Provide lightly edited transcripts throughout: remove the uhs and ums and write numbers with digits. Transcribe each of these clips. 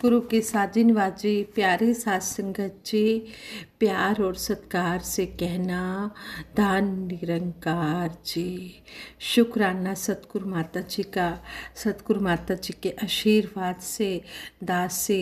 सतगुरु की साजिनबाजी प्यारे साथ संगत जी, प्यार और सत्कार से कहना दान निरंकार जी। शुक्राना सतगुरु माता जी का। सतगुरु माता जी के आशीर्वाद से दास से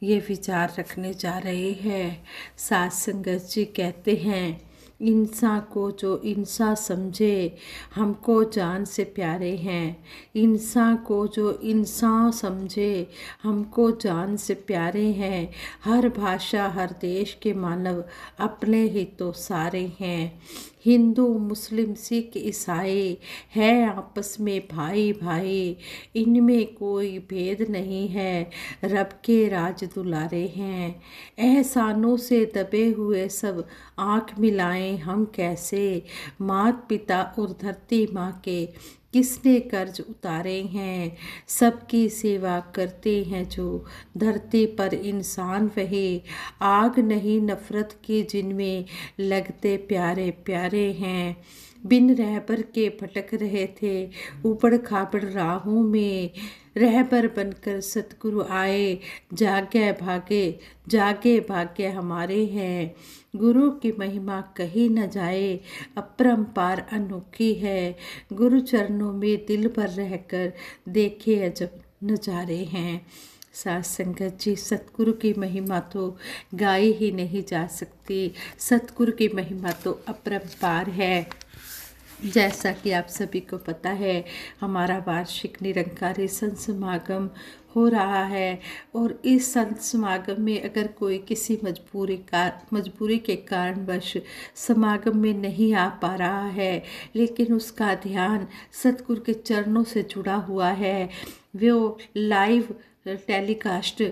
ये विचार रखने जा रहे हैं। साथ संगत जी कहते हैं, इंसान को जो इंसान समझे हमको जान से प्यारे हैं। इंसान को जो इंसान समझे हमको जान से प्यारे हैं। हर भाषा हर देश के मानव अपने ही तो सारे हैं। हिंदू मुस्लिम सिख ईसाई है आपस में भाई भाई, इनमें कोई भेद नहीं है, रब के राज दुलारे हैं। एहसानों से दबे हुए सब आँख मिलाएं हम कैसे, मात पिता और धरती माँ के किसने कर्ज उतारे हैं। सबकी सेवा करते हैं जो धरती पर इंसान वही, आग नहीं नफरत की जिनमें लगते प्यारे प्यारे हैं। बिन रहबर के भटक रहे थे ऊबड़ खाबड़ राहों में, रहबर बनकर सतगुरु आए, जागे भाग्य हमारे हैं। गुरु की महिमा कही न जाए, अपरंपार अनोखी है। गुरु चरणों में दिल भर रहकर देखे अजब नजारे हैं। साथ संगत जी, सतगुरु की महिमा तो गाई ही नहीं जा सकती। सतगुरु की महिमा तो अपरंपार है। जैसा कि आप सभी को पता है, हमारा वार्षिक निरंकारी संत समागम हो रहा है और इस संत समागम में अगर कोई किसी मजबूरी के कारणवश समागम में नहीं आ पा रहा है, लेकिन उसका ध्यान सतगुरु के चरणों से जुड़ा हुआ है, वो लाइव टेलीकास्ट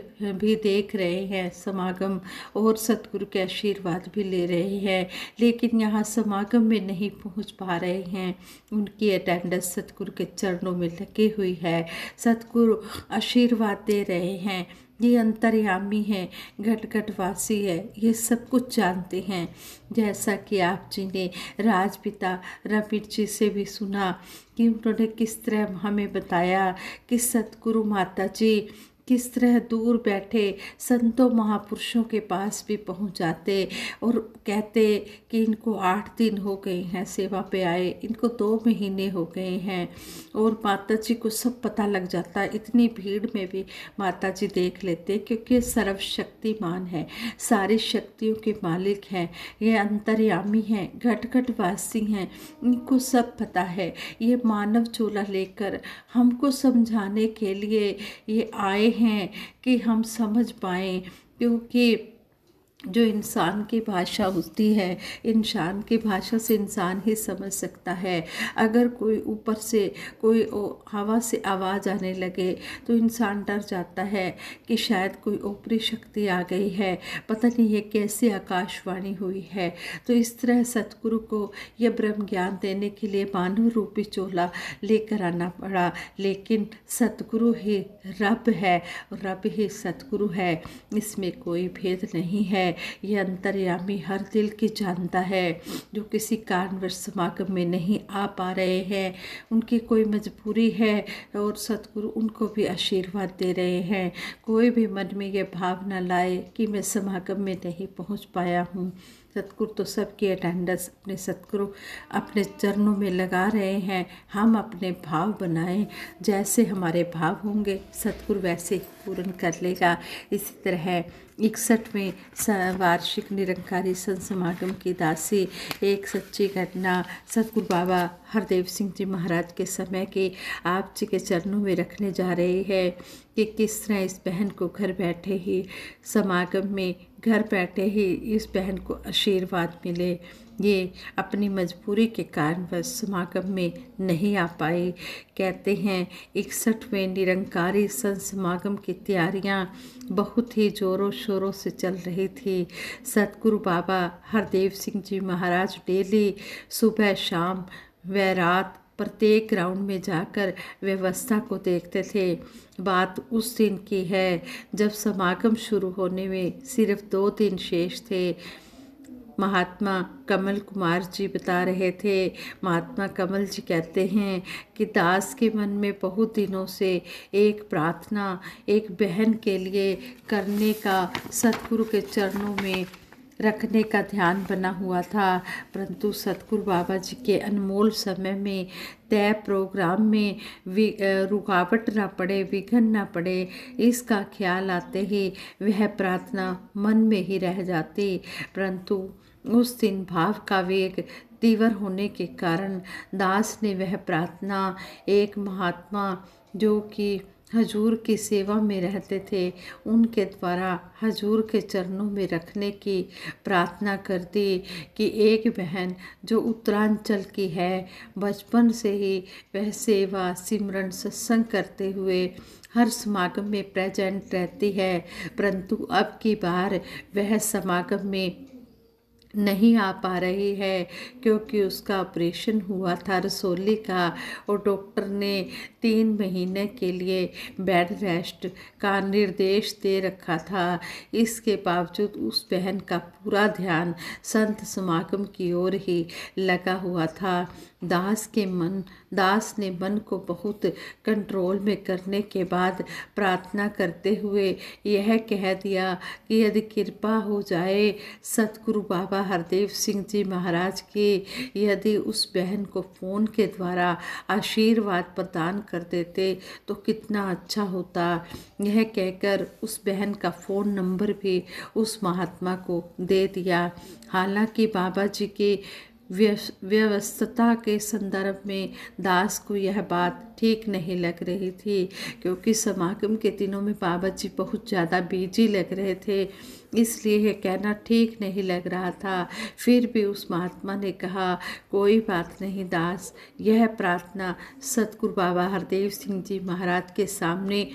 भी देख रहे हैं समागम और सतगुरु के आशीर्वाद भी ले रहे हैं, लेकिन यहाँ समागम में नहीं पहुँच पा रहे हैं, उनकी अटेंडेंस सतगुरु के चरणों में लगी हुई है। सतगुरु आशीर्वाद दे रहे हैं। ये अंतर्यामी है, घट घट वासी है, ये सब कुछ जानते हैं। जैसा कि आप जी ने राजपिता रविंद्र जी से भी सुना कि उन्होंने किस तरह हमें बताया कि सतगुरु माता जी किस तरह दूर बैठे संतों महापुरुषों के पास भी पहुंच जाते और कहते कि इनको 8 दिन हो गए हैं सेवा पे आए, इनको 2 महीने हो गए हैं, और माता जी को सब पता लग जाता। इतनी भीड़ में भी माता जी देख लेते, क्योंकि सर्वशक्तिमान है, सारी शक्तियों के मालिक हैं, ये अंतर्यामी हैं, घट घट वासी हैं, इनको सब पता है। ये मानव चोला लेकर हमको समझाने के लिए ये आए हैं कि हम समझ पाएँ, क्योंकि जो इंसान की भाषा होती है, इंसान की भाषा से इंसान ही समझ सकता है। अगर कोई ऊपर से कोई हवा से आवाज़ आने लगे तो इंसान डर जाता है कि शायद कोई ऊपरी शक्ति आ गई है, पता नहीं ये कैसी आकाशवाणी हुई है। तो इस तरह सतगुरु को यह ब्रह्म ज्ञान देने के लिए मानव रूपी चोला लेकर आना पड़ा, लेकिन सतगुरु ही रब है और रब ही सतगुरु है, इसमें कोई भेद नहीं है। ये अंतर्यामी हर दिल की जानता है। जो किसी कारणवश समागम में नहीं आ पा रहे हैं, उनकी कोई मजबूरी है और सतगुरु उनको भी आशीर्वाद दे रहे हैं। कोई भी मन में ये भाव न लाए कि मैं समागम में नहीं पहुंच पाया हूं। सतगुरु तो सबकी अटेंडेंस अपने सतगुरु अपने चरणों में लगा रहे हैं। हम अपने भाव बनाएं, जैसे हमारे भाव होंगे सतगुरु वैसे पूर्ण कर लेगा। इसी तरह 61वें वार्षिक निरंकारी संत समागम की दासी एक सच्ची घटना सतगुरु बाबा हरदेव सिंह जी महाराज के समय के आप जी के चरणों में रखने जा रहे हैं कि किस तरह इस बहन को घर बैठे ही समागम में घर बैठे ही इस बहन को आशीर्वाद मिले। ये अपनी मजबूरी के कारण वह समागम में नहीं आ पाए। कहते हैं 61वें निरंकारी संत समागम की तैयारियां बहुत ही ज़ोरों शोरों से चल रही थी। सतगुरु बाबा हरदेव सिंह जी महाराज डेली सुबह शाम व रात प्रत्येक ग्राउंड में जाकर व्यवस्था को देखते थे। बात उस दिन की है जब समागम शुरू होने में सिर्फ 2 दिन शेष थे। महात्मा कमल कुमार जी बता रहे थे। महात्मा कमल जी कहते हैं कि दास के मन में बहुत दिनों से एक प्रार्थना एक बहन के लिए करने का सतगुरु के चरणों में रखने का ध्यान बना हुआ था, परंतु सतगुरु बाबा जी के अनमोल समय में तय प्रोग्राम में रुकावट ना पड़े, विघ्न ना पड़े, इसका ख्याल आते ही वह प्रार्थना मन में ही रह जाती। परंतु उस दिन भाव का वेग तीव्र होने के कारण दास ने वह प्रार्थना एक महात्मा जो कि हजूर की सेवा में रहते थे उनके द्वारा हजूर के चरणों में रखने की प्रार्थना कर दी कि एक बहन जो उत्तरांचल की है, बचपन से ही वह सेवा सिमरन सत्संग करते हुए हर समागम में प्रेजेंट रहती है, परंतु अब की बार वह समागम में नहीं आ पा रही है क्योंकि उसका ऑपरेशन हुआ था रसौली का और डॉक्टर ने 3 महीने के लिए बेड रेस्ट का निर्देश दे रखा था। इसके बावजूद उस बहन का पूरा ध्यान संत समागम की ओर ही लगा हुआ था। दास ने मन को बहुत कंट्रोल में करने के बाद प्रार्थना करते हुए यह कह दिया कि यदि कृपा हो जाए सतगुरु बाबा हरदेव सिंह जी महाराज की, यदि उस बहन को फ़ोन के द्वारा आशीर्वाद प्रदान कर देते तो कितना अच्छा होता। यह कहकर उस बहन का फ़ोन नंबर भी उस महात्मा को दे दिया। हालांकि बाबा जी की व्यस्तता के संदर्भ में दास को यह बात ठीक नहीं लग रही थी क्योंकि समागम के दिनों में बाबा जी बहुत ज़्यादा बिजी लग रहे थे, इसलिए यह कहना ठीक नहीं लग रहा था। फिर भी उस महात्मा ने कहा कोई बात नहीं दास, यह प्रार्थना सतगुरु बाबा हरदेव सिंह जी महाराज के सामने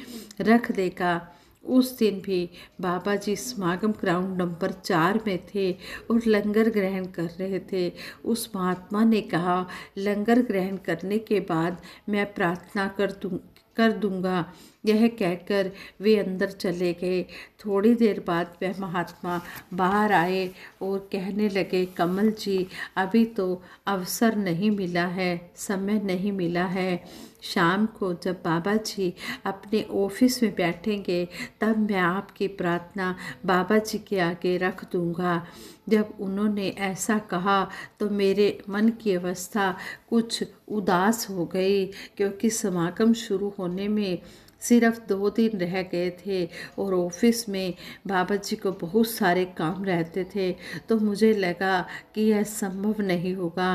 रख देगा। उस दिन भी बाबा जी समागम ग्राउंड नंबर 4 में थे और लंगर ग्रहण कर रहे थे। उस महात्मा ने कहा लंगर ग्रहण करने के बाद मैं प्रार्थना कर दूंगा। यह कहकर वे अंदर चले गए। थोड़ी देर बाद वह महात्मा बाहर आए और कहने लगे कमल जी अभी तो अवसर नहीं मिला है, समय नहीं मिला है। शाम को जब बाबा जी अपने ऑफिस में बैठेंगे तब मैं आपकी प्रार्थना बाबा जी के आगे रख दूंगा। जब उन्होंने ऐसा कहा तो मेरे मन की अवस्था कुछ उदास हो गई क्योंकि समागम शुरू होने में सिर्फ 2 दिन रह गए थे और ऑफिस में बाबा जी को बहुत सारे काम रहते थे, तो मुझे लगा कि यह संभव नहीं होगा।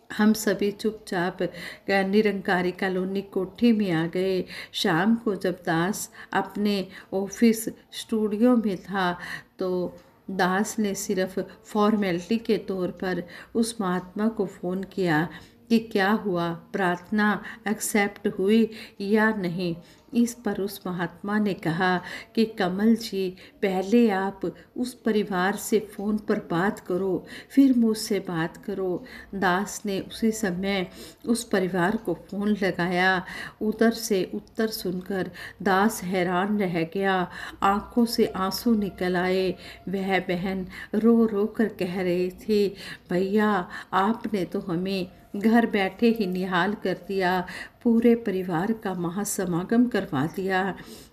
हम सभी चुपचाप निरंकारी कॉलोनी कोठी में आ गए। शाम को जब दास अपने ऑफिस स्टूडियो में था तो दास ने सिर्फ फॉर्मेलिटी के तौर पर उस महात्मा को फ़ोन किया कि क्या हुआ, प्रार्थना एक्सेप्ट हुई या नहीं। इस पर उस महात्मा ने कहा कि कमल जी पहले आप उस परिवार से फ़ोन पर बात करो, फिर मुझसे बात करो। दास ने उसी समय उस परिवार को फ़ोन लगाया। उधर से उत्तर सुनकर दास हैरान रह गया, आंखों से आंसू निकल आए। वह बहन रो रो कर कह रही थी भैया आपने तो हमें घर बैठे ही निहाल कर दिया, पूरे परिवार का महासमागम करवा दिया।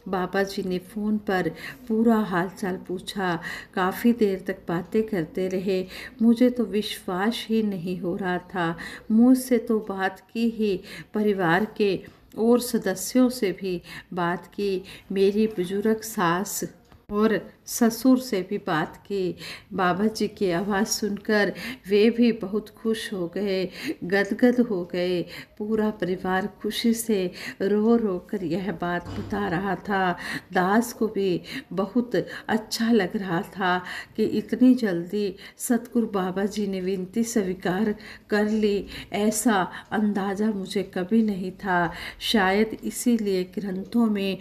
बाबा जी ने फ़ोन पर पूरा हालचाल पूछा, काफ़ी देर तक बातें करते रहे। मुझे तो विश्वास ही नहीं हो रहा था। मुझसे तो बात की ही, परिवार के और सदस्यों से भी बात की, मेरी बुजुर्ग सास और ससुर से भी बात की। बाबा जी की आवाज़ सुनकर वे भी बहुत खुश हो गए, गदगद हो गए। पूरा परिवार खुशी से रो रो कर यह बात बता रहा था। दास को भी बहुत अच्छा लग रहा था कि इतनी जल्दी सतगुरु बाबा जी ने विनती स्वीकार कर ली, ऐसा अंदाज़ा मुझे कभी नहीं था। शायद इसीलिए ग्रंथों में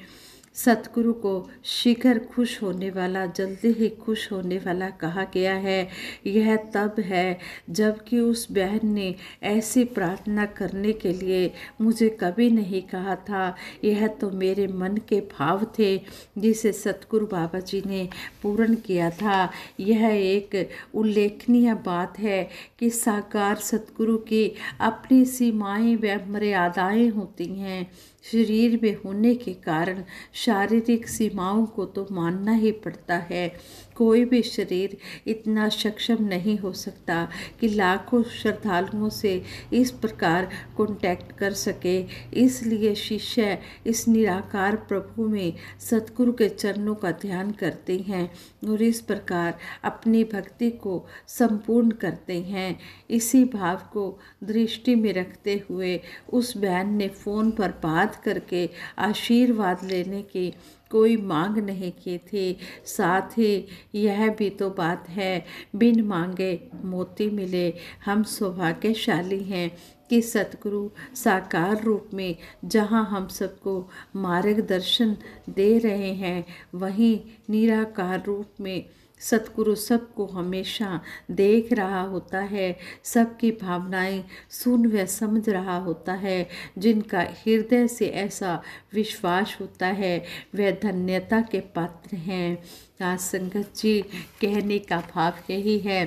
सतगुरु को शीघ्र खुश होने वाला, जल्दी ही खुश होने वाला कहा गया है। यह तब है जबकि उस बहन ने ऐसी प्रार्थना करने के लिए मुझे कभी नहीं कहा था। यह तो मेरे मन के भाव थे जिसे सतगुरु बाबा जी ने पूर्ण किया था। यह एक उल्लेखनीय बात है कि साकार सतगुरु की अपनी सीमाएं व मर्यादाएं होती हैं। शरीर में होने के कारण शारीरिक सीमाओं को तो मानना ही पड़ता है। कोई भी शरीर इतना सक्षम नहीं हो सकता कि लाखों श्रद्धालुओं से इस प्रकार कांटेक्ट कर सके। इसलिए शिष्य इस निराकार प्रभु में सतगुरु के चरणों का ध्यान करते हैं और इस प्रकार अपनी भक्ति को संपूर्ण करते हैं। इसी भाव को दृष्टि में रखते हुए उस बहन ने फ़ोन पर बात करके आशीर्वाद लेने की कोई मांग नहीं की थी। साथ ही यह भी तो बात है, बिन मांगे मोती मिले। हम सौभाग्यशाली हैं कि सतगुरु साकार रूप में जहाँ हम सबको मार्गदर्शन दे रहे हैं, वहीं निराकार रूप में सतगुरु सबको हमेशा देख रहा होता है, सबकी भावनाएं सुन व समझ रहा होता है। जिनका हृदय से ऐसा विश्वास होता है वह धन्यता के पात्र हैं। आज संगत जी, कहने का भाव यही है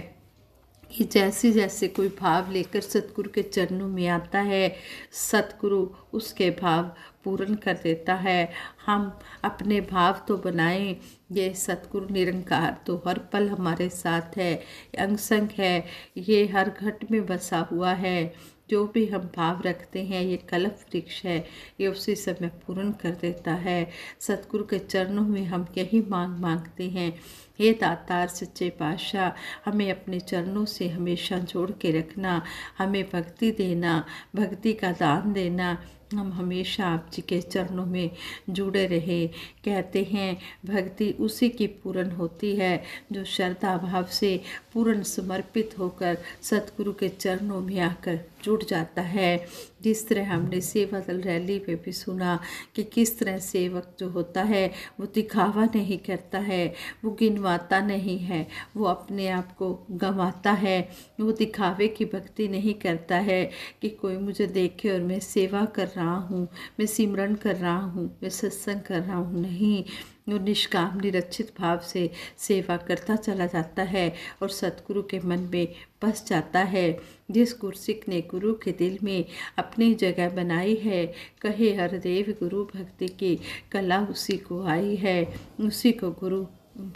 कि जैसे जैसे कोई भाव लेकर सतगुरु के चरणों में आता है, सतगुरु उसके भाव पूर्ण कर देता है। हम अपने भाव तो बनाएं, ये सतगुरु निरंकार तो हर पल हमारे साथ है, अंग संग है, ये हर घट में बसा हुआ है। जो भी हम भाव रखते हैं, ये कल्प वृक्ष है, ये उसी समय पूर्ण कर देता है। सतगुरु के चरणों में हम यही मांगते हैं, हे दातार सच्चे पातशाह, हमें अपने चरणों से हमेशा जोड़ के रखना, हमें भक्ति देना, भक्ति का दान देना। हम हमेशा आप जी के चरणों में जुड़े रहे। कहते हैं भक्ति उसी की पूर्ण होती है जो श्रद्धा भाव से पूर्ण समर्पित होकर सतगुरु के चरणों में आकर जुड़ जाता है। जिस तरह हमने सेवा दल रैली में भी सुना कि किस तरह सेवक जो होता है वो दिखावा नहीं करता है, वो गिनवाता नहीं है, वो अपने आप को गंवाता है। वो दिखावे की भक्ति नहीं करता है कि कोई मुझे देखे और मैं सेवा कर रहा हूँ, मैं सिमरन कर रहा हूँ, मैं सत्संग कर रहा हूँ। नहीं, वो निष्काम निरक्षित भाव से सेवा करता चला जाता है और सतगुरु के मन में बस जाता है। जिस गुरसिक ने गुरु के दिल में अपनी जगह बनाई है, कहे हरदेव गुरु भक्ति की कला उसी को आई है। उसी को गुरु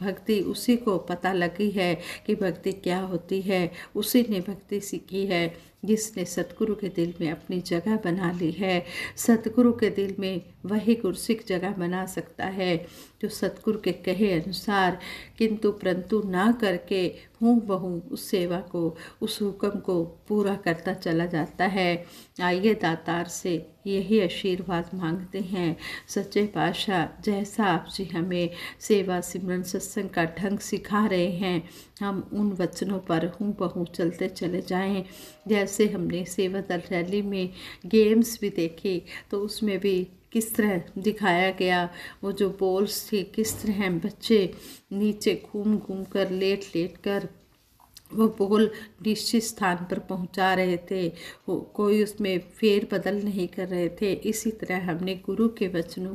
भक्ति, उसी को पता लगी है कि भक्ति क्या होती है, उसी ने भक्ति सीखी है जिसने सतगुरु के दिल में अपनी जगह बना ली है। सतगुरु के दिल में वही गुरसिक जगह बना सकता है जो सतगुरु के कहे अनुसार किंतु परंतु ना करके हूँ बहू उस सेवा को, उस हुक्म को पूरा करता चला जाता है। आइए दातार से यही आशीर्वाद मांगते हैं। सच्चे पातशाह, जैसा आप जी हमें सेवा सिमरन सत्संग का ढंग सिखा रहे हैं, हम उन वचनों पर हूँ बहू चलते चले जाएं। जैसे हमने सेवा दल रैली में गेम्स भी देखे तो उसमें भी किस तरह दिखाया गया, वो जो बॉल्स थी किस तरह बच्चे नीचे घूम घूम कर लेट लेट कर वो बॉल निश्चित स्थान पर पहुंचा रहे थे, कोई उसमें फेर बदल नहीं कर रहे थे। इसी तरह हमने गुरु के वचनों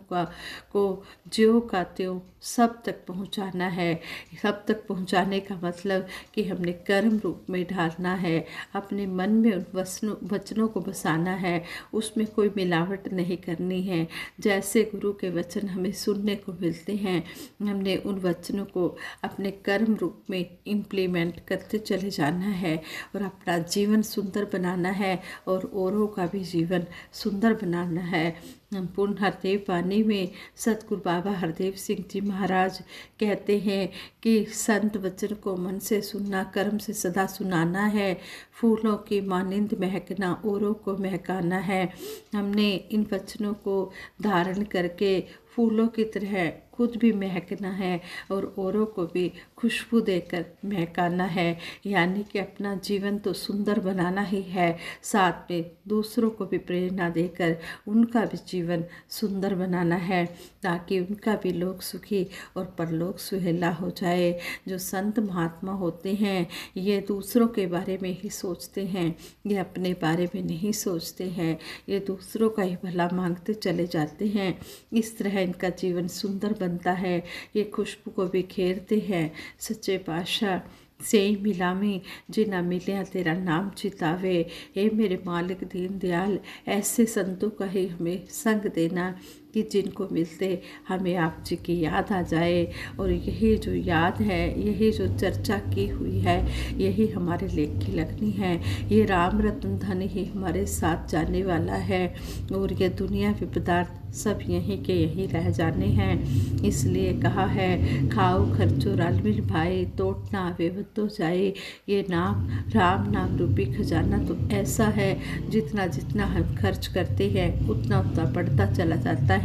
को ज्यों का त्यों सब तक पहुंचाना है। सब तक पहुंचाने का मतलब कि हमने कर्म रूप में ढालना है, अपने मन में उन वचनों को बसाना है, उसमें कोई मिलावट नहीं करनी है। जैसे गुरु के वचन हमें सुनने को मिलते हैं, हमने उन वचनों को अपने कर्म रूप में इम्प्लीमेंट करते चले जाना है और अपना जीवन सुंदर बनाना है और औरों का भी जीवन सुंदर बनाना है। पूर्ण हरदेव वाणी में सतगुरु बाबा हरदेव सिंह जी महाराज कहते हैं कि संत वचन को मन से सुनना, कर्म से सदा सुनाना है, फूलों की मानिंद महकना, औरों को महकाना है। हमने इन वचनों को धारण करके फूलों की तरह खुद भी महकना है और औरों को भी खुशबू देकर महकाना है। यानी कि अपना जीवन तो सुंदर बनाना ही है, साथ में दूसरों को भी प्रेरणा देकर उनका भी जीवन सुंदर बनाना है, ताकि उनका भी लोक सुखी और परलोक सुहेला हो जाए। जो संत महात्मा होते हैं ये दूसरों के बारे में ही सोचते हैं, ये अपने बारे में नहीं सोचते हैं, ये दूसरों का ही भला मांगते चले जाते हैं। इस तरह इनका जीवन सुंदर बनता है। ये खुशबू को बिखेरते हैं। सच्चे पातशाह से मिलामी जिना मिलिया तेरा नाम चितावे। हे मेरे मालिक दीन दयाल, ऐसे संतों का ही हमें संग देना कि जिनको मिलते हमें आप जी की याद आ जाए। और यही जो याद है, यही जो चर्चा की हुई है, यही हमारे लेख की लगनी है। ये राम रतन धन ही हमारे साथ जाने वाला है और ये दुनिया के पदार्थ सब यहीं के यहीं रह जाने हैं। इसलिए कहा है, खाओ खर्चो रालमिल भाई, तोट ना आवे तो जाए। ये नाम राम नाम रूपी खजाना तो ऐसा है, जितना जितना हम खर्च करते हैं उतना उतना बढ़ता चला जाता है।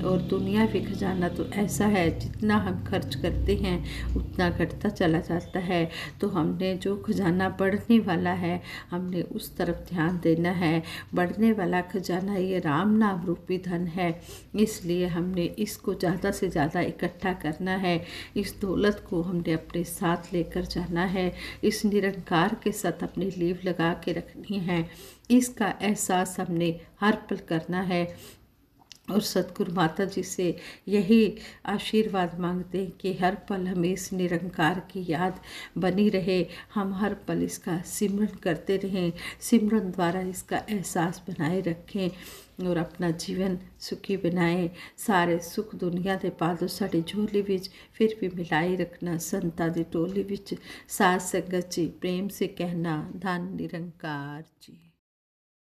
और दुनिया भी खजाना तो ऐसा है, जितना हम खर्च करते हैं उतना घटता चला जाता है। तो हमने जो खजाना बढ़ने वाला है, हमने उस तरफ ध्यान देना है। बढ़ने वाला खजाना ये राम नाम रूपी धन है, इसलिए हमने इसको ज़्यादा से ज़्यादा इकट्ठा करना है। इस दौलत को हमने अपने साथ लेकर जाना है। इस निरंकार के साथ अपनी लीव लगा के रखनी है। इसका एहसास हमने हर पल करना है। और सतगुरु माता जी से यही आशीर्वाद मांगते हैं कि हर पल हमें इस निरंकार की याद बनी रहे, हम हर पल इसका सिमरन करते रहें, सिमरन द्वारा इसका एहसास बनाए रखें और अपना जीवन सुखी बनाएं। सारे सुख दुनिया के पादों साड़ी झोली विच फिर भी मिलाई रखना, संतां दी टोली विच साध संगत जी प्रेम से कहना, धन निरंकार जी।